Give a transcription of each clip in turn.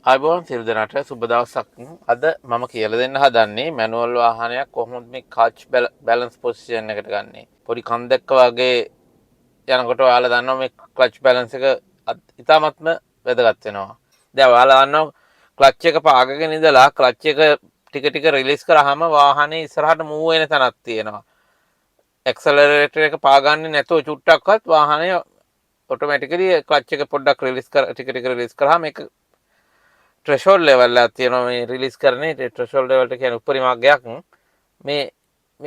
ආයුබෝවන් සියලු දෙනාට සුබ දවසක්. අද මම කියලා දෙන්න හදන්නේ මැනුවල් වාහනයක් කොහොමද මේ ක්ලච් බැලන්ස් පොසිෂන් එකට ගන්නේ. පොඩි කන්දෙක්ක වගේ යනකොට ඔයාලා දන්නවා මේ ක්ලච් බැලන්ස් එක ඉතාමත්ම වැදගත් වෙනවා. දැන් ඔයාලා දන්නවා ක්ලච් එක පාගගෙන ඉඳලා ක්ලච් එක ටික ටික රිලීස් කරාම වාහනේ ඉස්සරහට මූව් වෙන තැනක් තියෙනවා. ඇක්සලරේටර් එක පාගන්නේ නැතුව චුට්ටක්වත් වාහනේ ඔටෝමැටිකලි ක්ලච් එක පොඩ්ඩක් ටික ටික රිලීස් කරාම ඒක ට්‍රෙෂෝල්ඩ් ලෙවල් එකක් තියෙනවා මේ රිලීස් කරන්නේ. ට්‍රෙෂෝල්ඩ් ලෙවල් එක කියන්නේ උපරිම අගයක්. මේ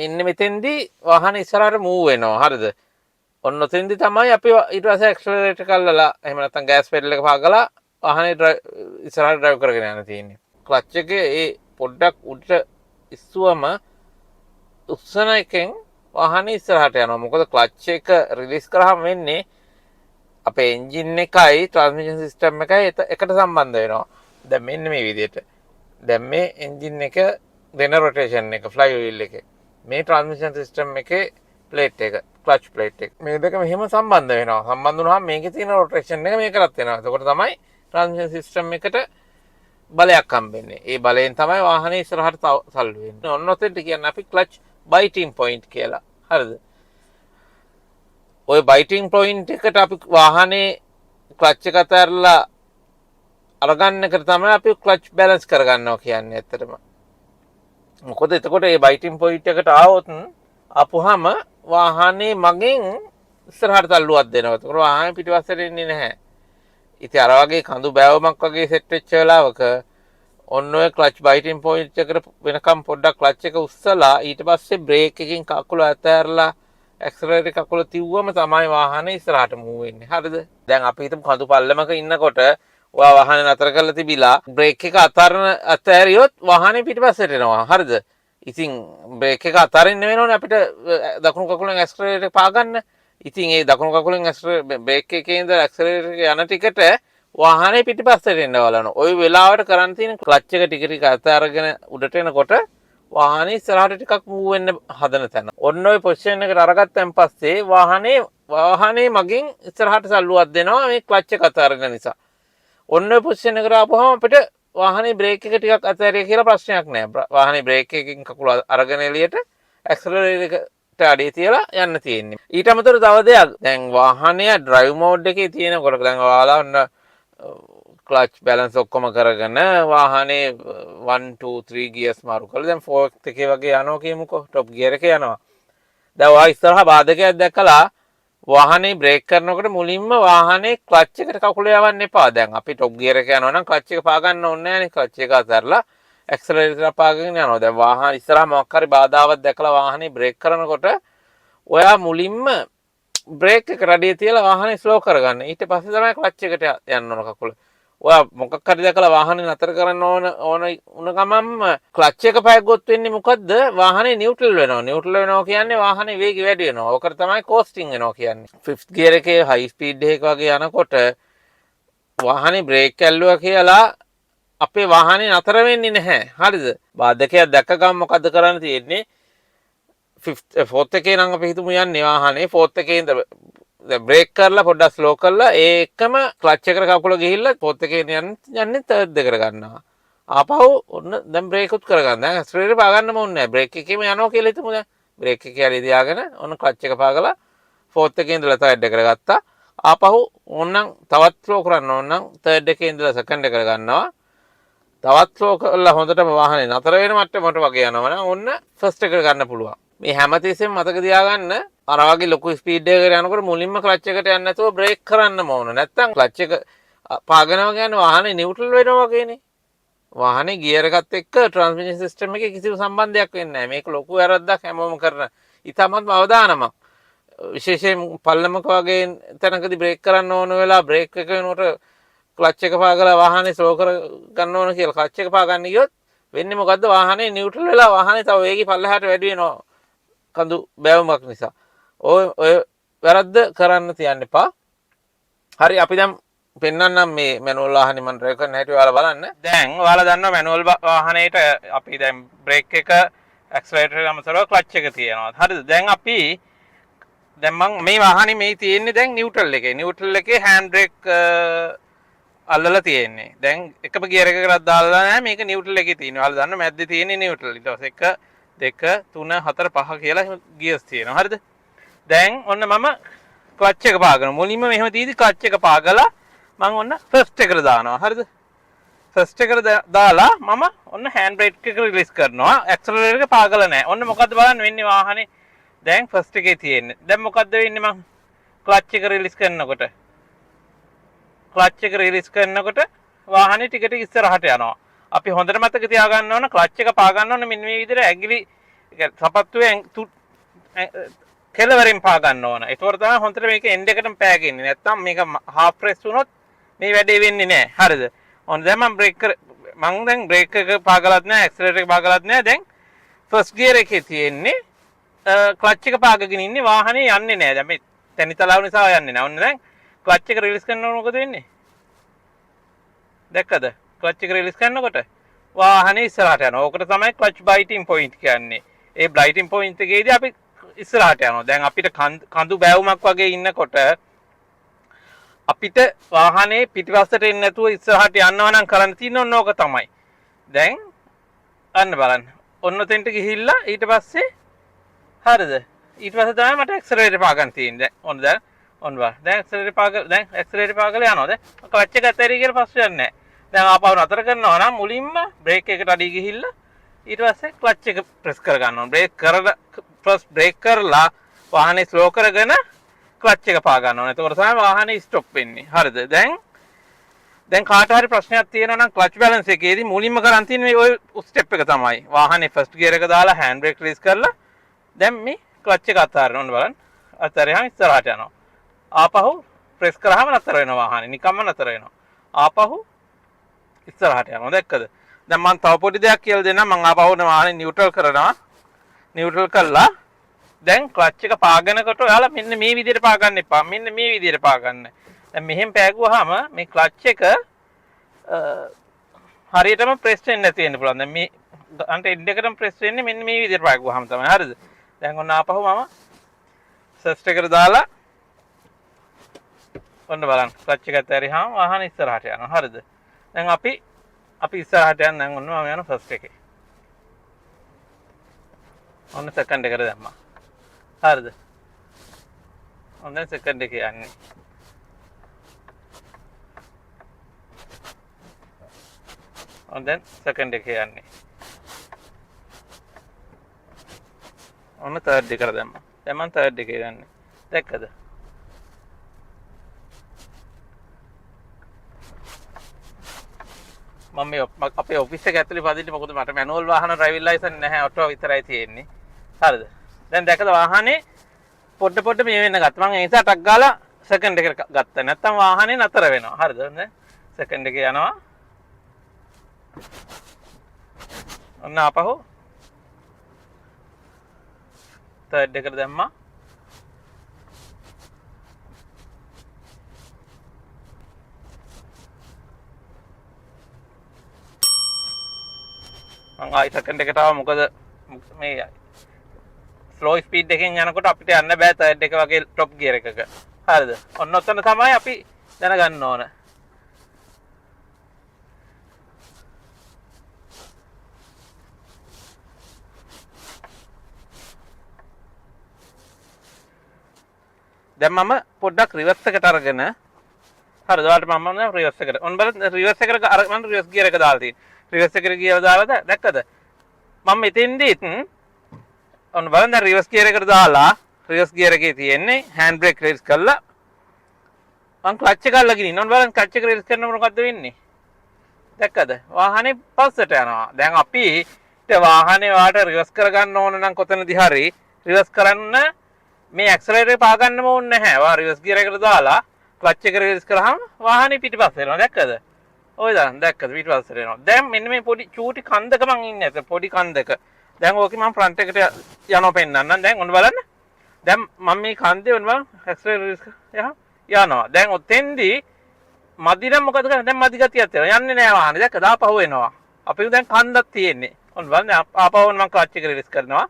ඉන්නේ මෙතෙන්දී වාහනේ ඉස්සරහට මූව් වෙනවා. හරිද? ඔන්න ඔතෙන්දී තමයි අපි ඊට පස්සේ ඇක්සලරේටර් කල්ලලා එහෙම නැත්නම් ගෑස් පෙඩල් එක පාගලා වාහනේ ඉස්සරහට ඩ්‍රයිව් කරගෙන යන්න තියෙන්නේ. ක්ලච් එකේ ඒ පොඩ්ඩක් උඩට ඉස්සුවම උස්සන එකෙන් වාහනේ ඉස්සරහට යනවා. මොකද ක්ලච් එක රිලීස් කරාම වෙන්නේ අපේ එන්ජින් එකයි ට්‍රාන්ස්මිෂන් සිස්ටම් එකයි එකට සම්බන්ධ වෙනවා. දැන් මෙන්න මේ විදිහට. දැන් මේ එන්ජින් එක දෙන රොටේෂන් එක ෆ්ලයි වීල් එකේ. මේ ට්‍රාන්ස්මිෂන් සිස්ටම් එකේ ප්ලේට් එක, ක්ලච් ප්ලේට් එක. මේ දෙක මෙහෙම සම්බන්ධ වෙනවා. සම්බන්ධ වුණාම මේකේ තියෙන රොටේෂන් එක මේකටත් එනවා. එතකොට තමයි ට්‍රාන්ස්මිෂන් සිස්ටම් එකට බලයක් හම්බෙන්නේ. ඒ බලයෙන් තමයි වාහනේ ඉස්සරහට තල්ලු වෙන්නේ. ඔන්න ඔතෙන්ට කියන්නේ අපි ක්ලච් බයිටිං පොයින්ට් කියලා. හරිද? ඔය බයිටිං පොයින්ට් එකට අපි වාහනේ ක්ලච් එක අතහැරලා අරගන්න එකට තමයි අපි ක්ලච් බැලන්ස් කරගන්නවා කියන්නේ ඇත්තටම. මොකද එතකොට මේ බයිටිං පොයින්ට් එකට ආපුහම වාහනේ මගෙන් ඉස්සරහට තල්ලුවක් දෙනවා. එතකොට වාහනේ පිටිපස්සට එන්නේ නැහැ. ඉතින් අර වගේ කඳු බෑවමක් වගේ සෙට් වෙච්ච වෙලාවක ඔන්න ඔය ක්ලච් බයිටිං පොයින්ට් එකට වෙනකම් පොඩ්ඩක් ක්ලච් එක උස්සලා ඊට පස්සේ බ්‍රේක් එකකින් කකුල අතහැරලා ඇක්සලරේටර් කකුල තියුවම තමයි වාහනේ ඉස්සරහට මූව් වෙන්නේ. හරිද? දැන් අපි හිතමු කඳු පල්ලමක ඉන්නකොට ඔයා වාහනේ නතර කරලා තිබිලා බ්‍රේක් එක අතහැරියොත් වාහනේ පිටිපස්සට එනවා. හරිද? ඉතින් බ්‍රේක් එක අතරින්න වෙනවනේ අපිට දකුණු කකුලෙන් ඇක්සලරේටර් පාගන්න. ඉතින් ඒ දකුණු කකුලෙන් බ්‍රේක් එකේ ඉඳලා ඇක්සලරේටර් එක යන ටිකට වාහනේ පිටිපස්සට එන්න බලනවා. ওই වෙලාවට කරන් තියෙන ක්ලච් එක ටික ටික අතහැරගෙන උඩට එනකොට වාහනේ ඉස්සරහට ටිකක් මූව් වෙන්න හදන තැන. ඔන්න ඔය පොසිෂන් එකට අරගත්තන් පස්සේ වාහනේ මගෙන් ඉස්සරහට සල්ලුවක් දෙනවා මේ ක්ලච් එක අතහැරගෙන නිසා. ඔන්න ඔය පොසිෂන් එකට ආපුවම අපිට වාහනේ බ්‍රේක් එක ටිකක් අතහැරිය කියලා ප්‍රශ්නයක් නැහැ. වාහනේ බ්‍රේක් එකකින් කකුල අරගෙන එළියට ඇක්සලරේටර් එකට අඩිය තියලා යන්න තියෙන්නේ. ඊට අමතරව තව දෙයක්. දැන් වාහනය ඩ්‍රයිව් මෝඩ් එකේ තියෙනකොට දැන් ඔයාලා ඔන්න ක්ලච් බැලන්ස් ඔක්කොම කරගෙන වාහනේ 1 2 3 ගියර්ස් මාරු කරලා දැන් 4th එකේ වගේ යනවා කියමුකෝ. টොප් ගියර් එකේ යනවා. දැන් ඔයා ඉස්සරහා බාධකයක් දැක්කලා වාහනේ බ්‍රේක් කරනකොට මුලින්ම වාහනේ ක්ලච් එකට කකුල යවන්න එපා. දැන් අපි টොප් ගියර් එක යනවා නම් ක්ලච් එක පාගන්න ඕනේ නැහැ නේ. ක්ලච් එක අතහැරලා ඇක්සලරේටර් පාගගෙන යනවා. දැන් වාහන ඉස්සරහා මොකක් හරි බාධාවක් දැකලා වාහනේ බ්‍රේක් කරනකොට ඔයා මුලින්ම බ්‍රේක් එක රඩිය තියලා වාහනේ ස්ලෝ කරගන්න. ඊට පස්සේ තමයි ක්ලච් එකට යන්න ඕන කකුල. ඔයා මොකක් හරි දැකලා වාහනේ නතර කරන්න ඕන උන ගමන්ම ක්ලච් එක පැග්ගොත් වෙන්නේ මොකද්ද? වාහනේ නියුට්‍රල් වෙනවා. නියුට්‍රල් වෙනවා කියන්නේ වාහනේ වේගය වැඩි වෙනවා. ඕකට තමයි කෝස්ටිං වෙනවා කියන්නේ. 5th ගියර් එකේ හයි ස්පීඩ් එකක වගේ යනකොට වාහනේ බ්‍රේක් ඇල්ලුවා කියලා අපේ වාහනේ නතර වෙන්නේ නැහැ. හරිද? බාධකයක් දැක්ක ගමන් මොකද්ද කරන්න තියෙන්නේ? 4th එකේ නම් අපි හිතමු යන්නේ වාහනේ 4th එකේ ඉඳලා බ්‍රේක් කරලා පොඩ්ඩක් ස්ලෝ කරලා ඒකම ක්ලච් එකට කකුල ගිහිල්ලා 4th එකේ යන්නේ 3rd එකට ගන්නවා. ආපහු ඔන්න දැන් බ්‍රේක් උත් කරගන්න. දැන් ඇක්සලරේටර් පාගන්නම ඕනේ නැහැ. බ්‍රේක් එකේම යනවා කියලා හිතමු දැන්. බ්‍රේක් එකේ හරි තියාගෙන ඔන්න ක්ලච් එක පාගලා 4th එකේ ඉඳලා 3rd එකට ගත්තා. ආපහු ඕනනම් තවත් ස්ලෝ කරන්න ඕනනම් 3rd එකේ ඉඳලා 2nd එකට ගන්නවා. තවත් ස්ලෝ කරලා හොඳටම වාහනේ නතර වෙන මට්ටමට වගේ යනවා නම් ඔන්න 1st එකට ගන්න පුළුවන්. මේ හැමතිස්සෙම මතක තියාගන්න අර වගේ ලොකු ස්පීඩ් එකකට යනකොට මුලින්ම ක්ලච් එකට යන්නේ නැතුව බ්‍රේක් කරන්නම ඕන. නැත්තම් ක්ලච් එක පාගනවා කියන්නේ වාහනේ නියුට්‍රල් වෙනවා වගේනේ. වාහනේ ගියර් එකත් එක්ක ට්‍රාන්ස්මිෂන් සිස්ටම් එකේ කිසිම සම්බන්ධයක් වෙන්නේ නැහැ. මේක ලොකු වැරද්දක් හැමෝම කරන. ඉතාමත් අවදානමක්. විශේෂයෙන් පල්ලමක වගේ තැනකදී බ්‍රේක් කරන්න ඕන වෙලා බ්‍රේක් එක වෙනකොට ක්ලච් එක පාගලා වාහනේ ස්ලෝ කර ගන්න ඕන කියලා ක්ලච් එක පාගන්න ගියොත් වෙන්නේ මොකද්ද? වාහනේ නියුට්‍රල් වෙලා වාහනේ තව වේගي පල්ලෙහාට වැඩි වෙනවා. කඳු බෑවුමක් නිසා. ඔය වැරද්ද කරන්න තියන්න එපා. හරි අපි දැන් පෙන්වන්නම් මේ මැනුවල් වාහනේ මම ඩ්‍රයිව් කරන හැටි ඔයාලා බලන්න. දැන් ඔයාලා දන්නවා මැනුවල් වාහනේට අපි දැන් බ්‍රේක් එක ඇක්සලරේටර් එක අමතරව ක්ලච් එක තියෙනවා. හරිද? දැන් මම මේ වාහනේ මේ තියෙන්නේ දැන් නියුට්‍රල් එකේ. නියුට්‍රල් එකේ හෑන්ඩ් බ්‍රේක් අල්ලලා තියෙන්නේ. දැන් එකම ගියර් එකකටත් දාලා නැහැ. මේක නියුට්‍රල් එකේ තියෙනවා. ඔයාලා දන්න මැද්දේ තියෙන්නේ නියුට්‍රල්. ඊට පස්සේ 1 2 3 4 5 කියලා එහෙම ගියර්ස් තියෙනවා. හරිද? දැන් ඔන්න මම ක්ලච් එක පාගනවා. මුලින්ම මෙහෙම තීදි ක්ලච් එක පාගලා මම ඔන්න ෆස්ට් එකට දානවා. හරිද? ෆස්ට් එකට දාලා මම ඔන්න හෑන්ඩ් බ්‍රේක් එක රිලීස් කරනවා. ඇක්සලරේටර් එක පාගලා නැහැ. ඔන්න මොකද්ද බලන්න වෙන්නේ වාහනේ. දැන් ෆස්ට් එකේ තියෙන්නේ. දැන් මොකද්ද වෙන්නේ මම ක්ලච් එක රිලීස් කරනකොට? ක්ලච් එක රිලීස් කරනකොට වාහනේ ටික ටික ඉස්සරහට යනවා. අපි හොඳට මතක තියාගන්න ඕන ක්ලච් එක පා ගන්න ඕන මෙන්න මේ විදිහට ඇඟිලි සපත්තුවේ කෙලවරින් පා ගන්න ඕන. ඒතකොට තමයි හොඳට මේක එන්ඩ් එකටම පෑගෙන්නේ. නැත්තම් මේක හාෆ් ප්‍රෙස් වුණොත් මේ වැඩේ වෙන්නේ නැහැ. හරිද? ඔන්න දැන් මම දැන් බ්‍රේක් එක පාගලත් නැහැ, ඇක්සලරේටර් එක පාගලත් නැහැ. දැන් ෆස්ට් ගියර් එකේ තියෙන්නේ ක්ලච් එක පාගගෙන ඉන්නේ වාහනේ යන්නේ නැහැ. දැන් මේ තනිතලාව නිසා යන්නේ නැහැ. ඔන්න දැන් ක්ලච් එක රිලීස් කරනකොට මොකද වෙන්නේ? දැක්කද? ක්ලච් එක රිලීස් කරනකොට වාහනේ ඉස්සරහට යනවා. ඕකට තමයි ක්ලච් බයිටින් පොයින්ට් කියන්නේ. ඒ බයිටින් පොයින්ට් එකේදී අපි ඉස්සරහට යනවා. දැන් අපිට කඳු බෑවුමක් වගේ ඉන්නකොට අපිට වාහනේ පිටිපස්සට එන්නේ නැතුව ඉස්සරහට යනවා නම් කරන්න තියෙන ඕන ඕක තමයි. දැන් අන්න බලන්න. ඔන්න තෙන්ට ගිහිල්ලා ඊට පස්සේ හරිද? ඊට පස්සේ තමයි මට ඇක්සලරේටර් පාගන්න තියෙන්නේ. දැන් ඔන්න බලන්න. දැන් ඇක්සලරේටර් පාගලා යනවා. දැන් ක්ලච් එක අතහැරිය කියලා පස්සේ යන්නේ නැහැ. දැන් ආපහු නතර කරනවා නම් මුලින්ම බ්‍රේක් එකට අඩිය ගිහිල්ලා ඊට පස්සේ ක්ලච් එක ප්‍රෙස් කර ගන්න ඕන. බ්‍රේක් කරලා වාහනේ ස්ලෝ කරගෙන ක්ලච් එක පා ගන්න ඕන. එතකොට තමයි වාහනේ ස්ටොප් වෙන්නේ. හරිද? දැන් කාට හරි ප්‍රශ්නයක් තියෙනවා නම් ක්ලච් බැලන්ස් එකේදී මුලින්ම කරන් තියෙන්නේ ඔය ස්ටෙප් එක තමයි. වාහනේ ෆස්ට් ගියර් එක දාලා හෑන්ඩ් බ්‍රේක් රිලීස් කරලා දැන් මේ ක්ලච් එක අතාරින්න ඕන බලන්න. අතාරියාම ඉස්සරහට යනවා. ආපහු ප්‍රෙස් කරාම නතර වෙනවා වාහනේ. නිකම්ම නතර වෙනවා. ආපහු ඉස්සරහට යනවා. දැක්කද? දැන් මම තව පොඩි දෙයක් කියලා දෙන්නම්. මම ආපහු වාහනේ නියුට්‍රල් කරනවා. නියුට්‍රල් කළා. දැන් ක්ලච් එක පාගනකොට ඔයාලා මෙන්න මේ විදිහට පාගන්න එපා. මෙන්න මේ විදිහට පාගන්න. දැන් මෙහෙම පෑගුවාම මේ ක්ලච් එක හරියටම ප්‍රෙස් වෙන්නේ නැති වෙන්න පුළුවන්. දැන් මේ අන්ට එන්ඩ් එකටම ප්‍රෙස් වෙන්නේ මෙන්න මේ විදිහට පාගුවාම තමයි. හරිද? දැන් ඔන්න ආපහු මම සස්ට් එකට දාලා ඔන්න බලන්න. ක්ලච් එක ඇතරියාම වාහන ඉස්සරහට යනවා. හරිද? දැන් අපි ඉස්සරහට යන දැන් ඔන්න මම යන ෆස්ට් එකේ. ඔන්න සෙකන්ඩ් එකට දැම්මා. හරිද? ඔන්න දැන් සෙකන්ඩ් එකේ යන්නේ. ඔන්න දැන් සෙකන්ඩ් එකේ යන්නේ. ඔන්න තර්ඩ් එකට දැම්මා. දැන් මම තර්ඩ් එකේ යන්නේ. දැක්කද? මම මේ අපේ ඔෆිස් එක ඇතුලේ පදින්න මොකද මට මැනුවල් වාහන ඩ්‍රයිවිං ලයිසන් නැහැ ඔටෝ විතරයි තියෙන්නේ. හරිද? දැන් දැකලා වාහනේ පොඩ මේ වෙන්න ගත්තා. මම ඒ නිසා ටක් ගාලා සෙකන්ඩ් එකට ගත්තා. නැත්තම් වාහනේ නතර වෙනවා. හරිද? දැන් සෙකන්ඩ් එකේ යනවා. ඔන්න ආපහු තර්ඩ් එකට දැම්මා. මම ආයි සෙකන්ඩ් එකට ආවා. මොකද මේ ස්ලෝ ස්පීඩ් එකෙන් යනකොට අපිට යන්න බෑ තර්ඩ් එක වගේ টොප් ගියර් එකක. හරිද? ඔන්න ඔතන තමයි අපි දැනගන්න ඕන. දැන් මම පොඩ්ඩක් රිවර්ස් එකට අරගෙන හරිද? ඔයාලට මම රිවර්ස් එකට. ඔන්න බලන්න රිවර්ස් එකට මම රිවර්ස් ගියර් එක දාලා තියෙනවා. රිවර්ස් එකට ගියලා දාලාද? දැක්කද? මම මෙතෙන්දීත් ඔන්න බලන්න දැන් රිවර්ස් ගියර් එකට දාලා රිවර්ස් ගියර් එකේ තියෙන්නේ හෑන්ඩ් බ්‍රේක් රිලීස් කළා. මම ක්ලච් එක අල්ලගෙන ඉන්න. ඔන්න බලන්න ක්ලච් එක රිලීස් කරනකොට මොකද්ද වෙන්නේ? දැක්කද? වාහනේ පස්සට යනවා. දැන් අපි වාහනේ වාට රිවර්ස් කරගන්න ඕන නම් කොතනදී හරි රිවර්ස් කරන්න මේ ඇක්සලරේටර් පා ගන්නම ඕනේ නැහැ. වා රිවර්ස් ගියර් එකට දාලා ක්ලච් එක රිලීස් කරාම වාහනේ පිටිපස්සට එනවා. දැක්කද? ඔය දැක්කද පිටිපස්සට එනවා. දැන් මෙන්න මේ පොඩි චූටි කන්දක මං ඉන්නේ නැත. පොඩි කන්දක. දැන් ඕකේ මම ෆ්‍රන්ට් එකට යනවා පෙන්නන්නම්. දැන් ඔන්න බලන්න. දැන් මම මේ කන්දේ ඔන්න බලන්න ඇක්සලරේටර් යනවා. දැන් ඔතෙන්දී මදි නම් මොකද කරන්නේ? දැන් මදි ගතියක් තියෙනවා. යන්නේ නැහැ වාහනේ. දැක්කද? ආපහු එනවා. අපිට දැන් කන්දක් තියෙන්නේ. ඔන්න බලන්න ආපහු මම ක්ලච් එක රිලීස් කරනවා.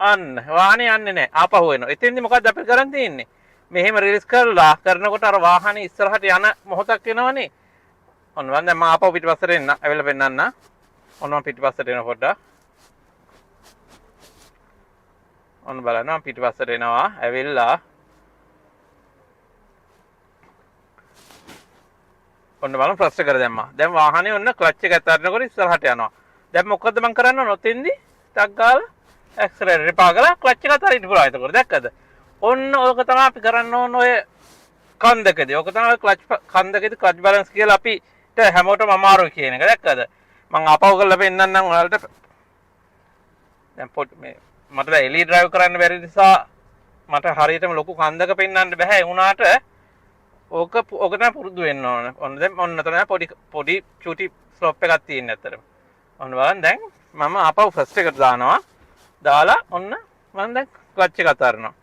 අන්න වාහනේ යන්නේ නැහැ. ආපහු එනවා. එතෙන්දී මොකද්ද අපි කරන් තියෙන්නේ? මෙහෙම රිලීස් කරලා කරනකොට අර වාහනේ ඉස්සරහට යන මොහොතක් එනවනේ. ඔන්න මම දැන් ආපහු පිටිපස්සට එන්න. ඇවිල්ලා පෙන්නන්න. ඔන්න මම පිටිපස්සට එන පොඩ්ඩක්. ඔන්න බලන්න මම පිටිපස්සට එනවා. ඇවිල්ලා ඔන්න බලන්න ප්‍රශ්න කර දැම්මා. දැන් වාහනේ ඔන්න ක්ලච් එක අතරිනකොට ඉස්සරහට යනවා. දැන් මොකද්ද මම කරන්න ඕන? ඔතෙන්දි ටක් ගාලා ඇක්සලරේටර් පාගලා ක්ලච් එක අතරින් පුළුවන්. එතකොට දැක්කද? ඔන්න ඕක තමයි අපි කරන්න ඕන ඔය කන්දකදී. ඕක තමයි ක්ලච් කන්දකදී ක්ලච් බැලන්ස් කියලා අපිට හැමෝටම අමාරුයි කියන එක. දැක්කද? මම ආපහු කරලා පෙන්නන්නම් ඔයාලට. දැන් මේ මට දැන් එලි ඩ්‍රයිව් කරන්න බැරි නිසා මට හරියටම ලොකු කන්දක පෙන්වන්න බෑ. ඒ වුණාට ඕක තමයි පුරුදු වෙන්න ඕන. ඔන්න දැන් ඔන්න තමයි පොඩි චූටි ස්ලොප් එකක් තියෙන්නේ අතරම. ඔන්න බලන්න දැන් මම ආපහු ෆස්ට් එකට දානවා. දාලා ඔන්න මම දැන් ක්ලච් එක අතාරිනවා.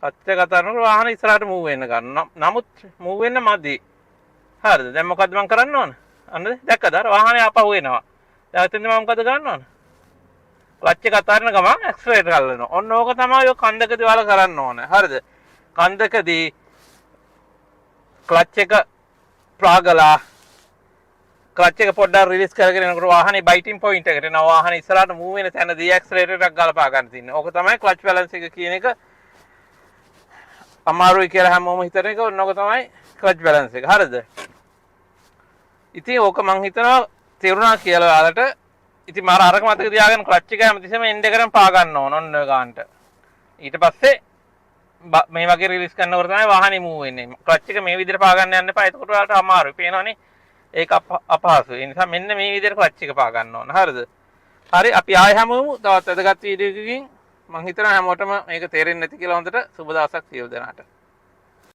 ක්ලච් එක අතාරිනකොට වාහන ඉස්සරහට මූව් වෙන්න ගන්නවා. නමුත් මූව් වෙන්න මදි. හරිද? දැන් මොකද්ද මම කරන්න ඕන? අන්න දැක්කද? අර වාහනේ ආපහු එනවා. දැන් එතෙන්ද මම මොකද ගන්න ඕන? ක්ලච් එක අතාරින ගමන් ඇක්සලරේටර් අල්ලනවා. ඔන්න ඕක තමයි ඔය කන්දකදී ඔයාලා කරන්න ඕන. හරිද? කන්දකදී ක්ලච් එක ප්‍රාගලා ක්ලච් එක පොඩ්ඩක් රිලීස් කරගෙන යනකොට වාහනේ බයිටින් පොයින්ට් එකට එනවා. වාහනේ ඉස්සරහට මූව් වෙන තැනදී ඇක්සලරේටර් එකක් ගලපා ගන්න තියෙනවා. ඕක තමයි ක්ලච් බැලන්ස් එක කියන එක. අමාරුයි කියලා හැමෝම හිතන එක. ඕක තමයි ක්ලච් බැලන්ස් එක. හරිද? ඉතින් ඕක මං හිතනවා තේරුණා කියලා ඔයාලට. ඉතින් මාර අරක මතක තියාගෙන ක්ලච් එක හැමතිස්සෙම එන්ඩ් එකටම පා ගන්න ඕන ඔන්න ඔය ගානට. ඊට පස්සේ මේ වගේ රිලීස් කරනකොට තමයි වාහනේ මූව් වෙන්නේ. ක්ලච් එක මේ විදිහට පා ගන්න යන්න එපා. එතකොට ඔයාලට අමාරුයි. පේනවනේ? ඒක අපහසුයි. ඒ නිසා මෙන්න මේ විදිහට ක්ලච් එක පා ගන්න ඕන. හරිද? හරි අපි ආයෙ හැමෝම තවත් වැදගත් වීඩියෝ එකකින් මං හිතනවා හැමෝටම මේක තේරෙන්නේ නැති කියලා හොඳට සුබ දවසක් සියලු දෙනාට.